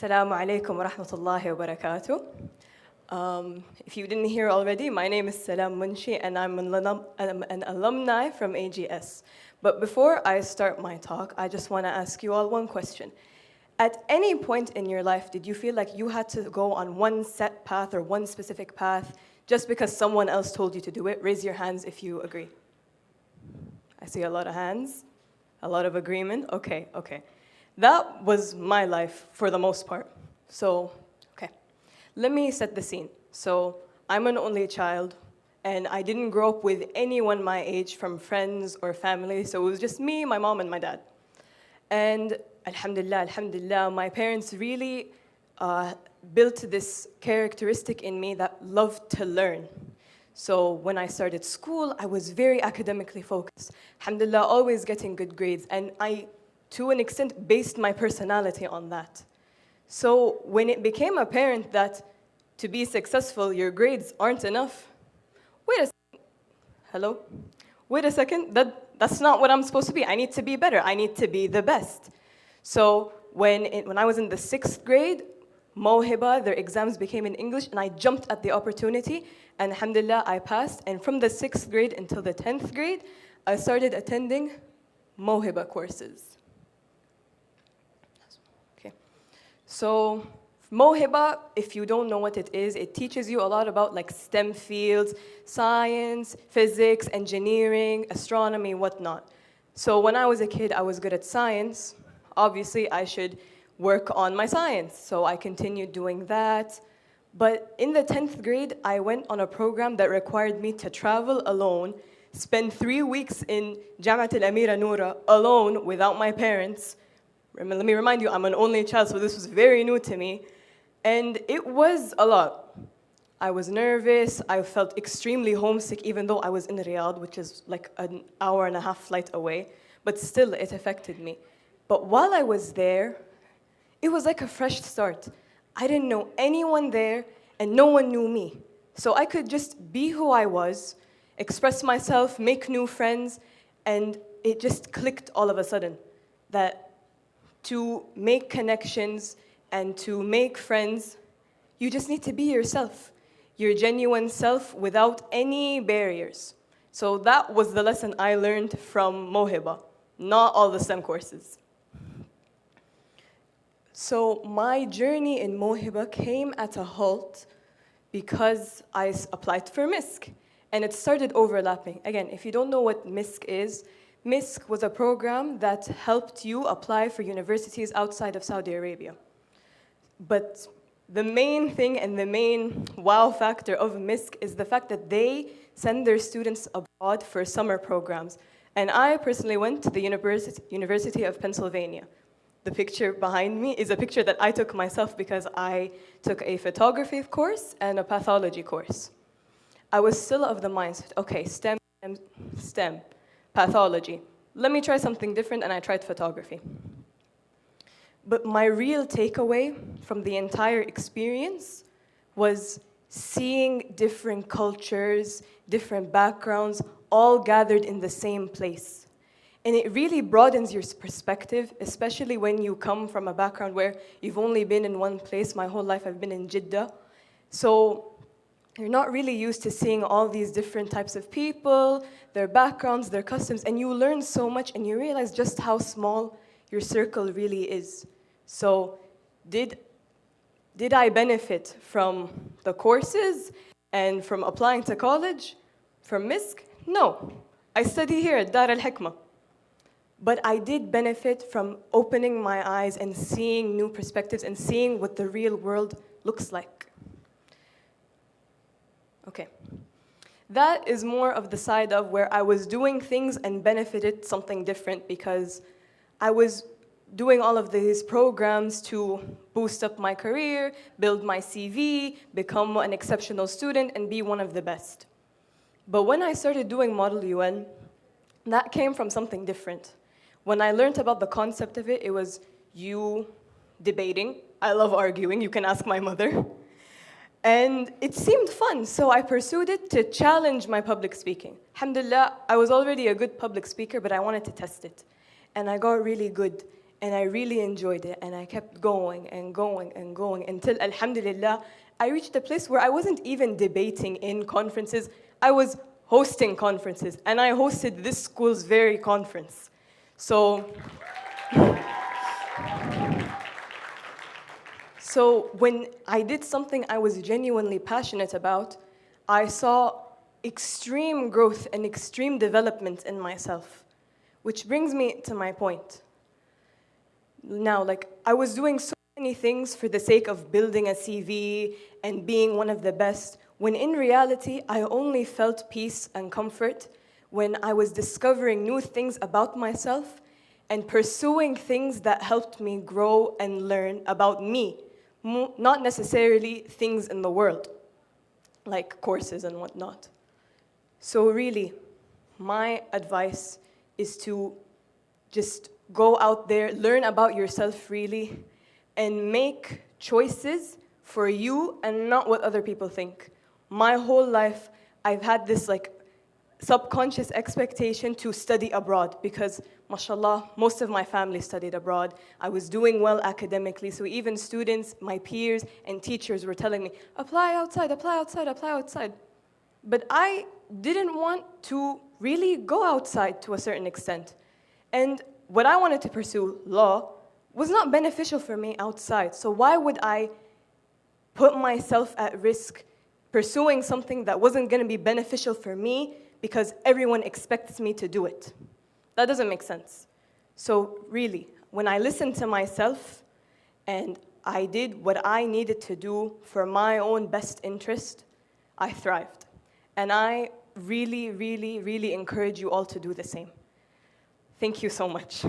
Assalamu alaikum wa rahmatullahi wa barakatuh. If you didn't hear already, my name is Salam Munshi and I'm an alumni from AGS. But before I start my talk, I just want to ask you all one question. At any point in your life, did you feel like you had to go on one set path or one specific path just because someone else told you to do it? Raise your hands if you agree. I see a lot of hands, a lot of agreement. Okay. That was my life for the most part. So, okay, let me set the scene. So, I'm an only child, and I didn't grow up with anyone my age from friends or family, so it was just me, my mom, and my dad. And alhamdulillah, my parents really built this characteristic in me that loved to learn. So when I started school, I was very academically focused. Alhamdulillah, always getting good grades, and I, to an extent, based my personality on that. So when it became apparent that to be successful, your grades aren't enough, wait a second, hello? Wait a second, that's not what I'm supposed to be. I need to be better. I need to be the best. So when I was in the 6th grade, Mawhiba, their exams became in English, and I jumped at the opportunity, and alhamdulillah, I passed. And from the 6th grade until the 10th grade, I started attending Mawhiba courses. Okay. So Mawhiba, if you don't know what it is, it teaches you a lot about like STEM fields, science, physics, engineering, astronomy, whatnot. So when I was a kid, I was good at science. Obviously, I should work on my science. So I continued doing that. But in the 10th grade, I went on a program that required me to travel alone, spend 3 weeks in Jamiat al-Amira Noura alone without my parents. Let me remind you, I'm an only child, so this was very new to me. And it was a lot. I was nervous, I felt extremely homesick, even though I was in Riyadh, which is like an hour-and-a-half flight away. But still, it affected me. But while I was there, it was like a fresh start. I didn't know anyone there, and no one knew me. So I could just be who I was, express myself, make new friends, and it just clicked all of a sudden that to make connections and to make friends, you just need to be yourself, your genuine self without any barriers. So that was the lesson I learned from Mawhiba, not all the STEM courses. So my journey in Mawhiba came at a halt because I applied for MISC, and it started overlapping. Again, if you don't know what MISC is, MISC was a program that helped you apply for universities outside of Saudi Arabia. But the main thing and the main wow factor of MISC is the fact that they send their students abroad for summer programs. And I personally went to the University of Pennsylvania. The picture behind me is a picture that I took myself because I took a photography course and a pathology course. I was still of the mindset, okay, STEM, pathology. Let me try something different, and I tried photography. But my real takeaway from the entire experience was seeing different cultures, different backgrounds, all gathered in the same place. And it really broadens your perspective, especially when you come from a background where you've only been in one place. My whole life I've been in Jeddah. So you're not really used to seeing all these different types of people, their backgrounds, their customs, and you learn so much and you realize just how small your circle really is. So did I benefit from the courses and from applying to college, from MISC? No. I study here at Dar al-Hikmah. But I did benefit from opening my eyes and seeing new perspectives and seeing what the real world looks like. Okay. That is more of the side of where I was doing things and benefited something different because I was doing all of these programs to boost up my career, build my CV, become an exceptional student, and be one of the best. But when I started doing Model UN, that came from something different. When I learned about the concept of it, it was you debating. I love arguing, you can ask my mother. And it seemed fun, so I pursued it to challenge my public speaking. Alhamdulillah, I was already a good public speaker, but I wanted to test it. And I got really good. And I really enjoyed it, and I kept going and going and going until, alhamdulillah, I reached a place where I wasn't even debating in conferences. I was hosting conferences, and I hosted this school's very conference. So when I did something I was genuinely passionate about, I saw extreme growth and extreme development in myself, which brings me to my point. Now, I was doing so many things for the sake of building a CV and being one of the best, when in reality, I only felt peace and comfort when I was discovering new things about myself and pursuing things that helped me grow and learn about me, not necessarily things in the world, like courses and whatnot. So really, my advice is to just go out there, learn about yourself really, and make choices for you and not what other people think. My whole life, I've had this subconscious expectation to study abroad because, mashallah, most of my family studied abroad. I was doing well academically, so even students, my peers, and teachers were telling me, apply outside, apply outside, apply outside. But I didn't want to really go outside to a certain extent. And what I wanted to pursue, law, was not beneficial for me outside. So why would I put myself at risk pursuing something that wasn't going to be beneficial for me because everyone expects me to do it? That doesn't make sense. So really, when I listened to myself and I did what I needed to do for my own best interest, I thrived. And I really, really, really encourage you all to do the same. Thank you so much.